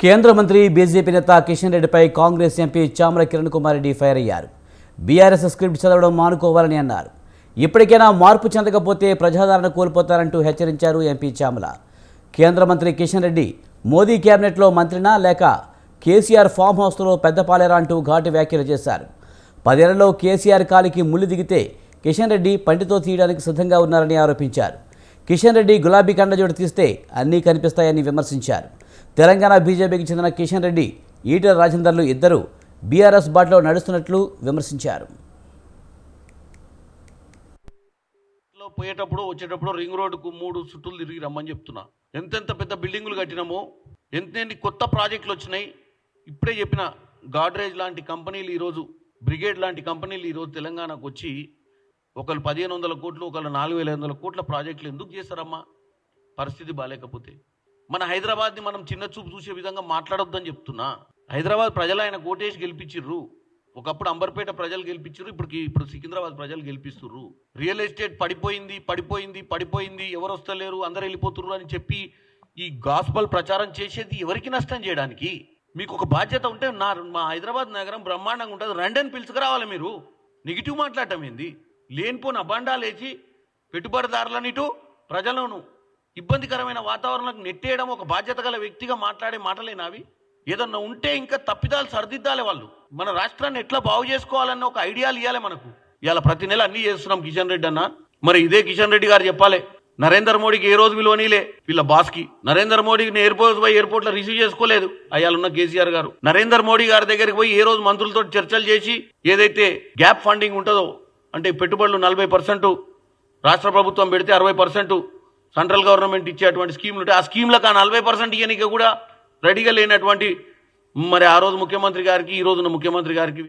కేంద్ర మంత్రి బీజేపీ నేత కిషన్ రెడ్డిపై కాంగ్రెస్ ఎంపీ చామల కిరణ్ కుమార్ రెడ్డి ఫైర్ అయ్యారు. బీఆర్ఎస్ స్క్రిప్ట్ చదవడం మానుకోవాలని అన్నారు. ఇప్పటికైనా మార్పు చెందకపోతే ప్రజాదరణ కోల్పోతారంటూ హెచ్చరించారు ఎంపీ చామల. కేంద్ర మంత్రి కిషన్ రెడ్డి మోదీ కేబినెట్లో మంత్రినా లేక కేసీఆర్ ఫామ్ హౌస్లో పెద్దపాలేరా అంటూ ఘాటు వ్యాఖ్యలు చేశారు. 10 ఏళ్లలో కేసీఆర్ కాలికి ముళ్ళు దిగితే కిషన్ రెడ్డి పంటితో తీయడానికి సిద్ధంగా ఉన్నారని ఆరోపించారు. కిషన్ రెడ్డి గులాబీ కండజోడు తీస్తే అన్నీ కనిపిస్తాయని విమర్శించారు. తెలంగాణ బీజేపీకి చెందిన కిషన్ రెడ్డి, ఈటెల రాజేందర్లు ఇద్దరు బీఆర్ఎస్ బాటలో నడుస్తున్నట్లు విమర్శించారు. పోయేటప్పుడు వచ్చేటప్పుడు రింగ్ రోడ్డుకు 3 చుట్టూలు తిరిగి రమ్మని చెప్తున్నా. ఎంతెంత పెద్ద బిల్డింగులు కట్టినామో, ఎంతెన్ని కొత్త ప్రాజెక్టులు వచ్చినాయి. ఇప్పుడే చెప్పిన గాడ్రేజ్ లాంటి కంపెనీలు ఈరోజు, బ్రిగేడ్ లాంటి కంపెనీలు ఈరోజు తెలంగాణకు వచ్చి ఒకళ్ళు 1500 కోట్లు, ఒకళ్ళు 4500 కోట్ల ప్రాజెక్టులు ఎందుకు చేస్తారమ్మా? పరిస్థితి బాగాలేకపోతే మన హైదరాబాద్ని మనం చిన్న చూపు చూసే విధంగా మాట్లాడొద్దని చెప్తున్నా. హైదరాబాద్ ప్రజలు ఆయన కోటేసి గెలిపించిర్రు. ఒకప్పుడు అంబర్పేట ప్రజలు గెలిపించారు, ఇప్పుడు సికింద్రాబాద్ ప్రజలు గెలిపిస్తుర్రు. రియల్ ఎస్టేట్ పడిపోయింది, ఎవరు వస్తలేరు, అందరు వెళ్ళిపోతుర్రు అని చెప్పి ఈ గాస్పల్ ప్రచారం చేసేది ఎవరికి నష్టం చేయడానికి? మీకు ఒక బాధ్యత ఉంటే మా హైదరాబాద్ నగరం బ్రహ్మాండంగా ఉంటుంది, రండని పిలుచుకురావాలి. మీరు నెగిటివ్ మాట్లాడటం ఏంది? లేనిపోని అబాండాలు వేసి పెట్టుబడిదారులను ఇటు ప్రజలను ఇబ్బందికరమైన వాతావరణానికి నెట్టేయడం ఒక బాధ్యత గల వ్యక్తిగా మాట్లాడే మాటలేనావి? ఏదన్నా ఉంటే ఇంకా తప్పిదాలు సరిదిద్దాలి. వాళ్ళు మన రాష్ట్రాన్ని ఎట్లా బాగు చేసుకోవాలన్న ఒక ఐడియాలు ఇవ్వాలి మనకు. ఇవాళ ప్రతి నెల అన్నీ చేస్తున్నాం కిషన్ రెడ్డి అన్న. మరి ఇదే కిషన్ రెడ్డి గారు చెప్పాలి, నరేంద్ర మోడీకి ఏ రోజు విలువనీలే వీళ్ళ బాస్కి. నరేంద్ర మోడీని ఎయిర్పోర్ట్లో రిసీవ్ చేసుకోలేదు అయ్యాలున్న కేసీఆర్ గారు. నరేంద్ర మోడీ గారి దగ్గరికి పోయి ఏ రోజు మంత్రులతో చర్చలు చేసి ఏదైతే గ్యాప్ ఫండింగ్ ఉంటుందో, అంటే పెట్టుబడులు 40% రాష్ట్ర ప్రభుత్వం పెడితే 60% సెంట్రల్ గవర్నమెంట్ ఇచ్చేటువంటి స్కీములు ఉంటాయి. ఆ స్కీమ్లకు 40% ఇవ్వడానికి కూడా రెడీగా లేనటువంటి మరి ఆ రోజు ముఖ్యమంత్రి గారికి, ఈ రోజున ముఖ్యమంత్రి గారికి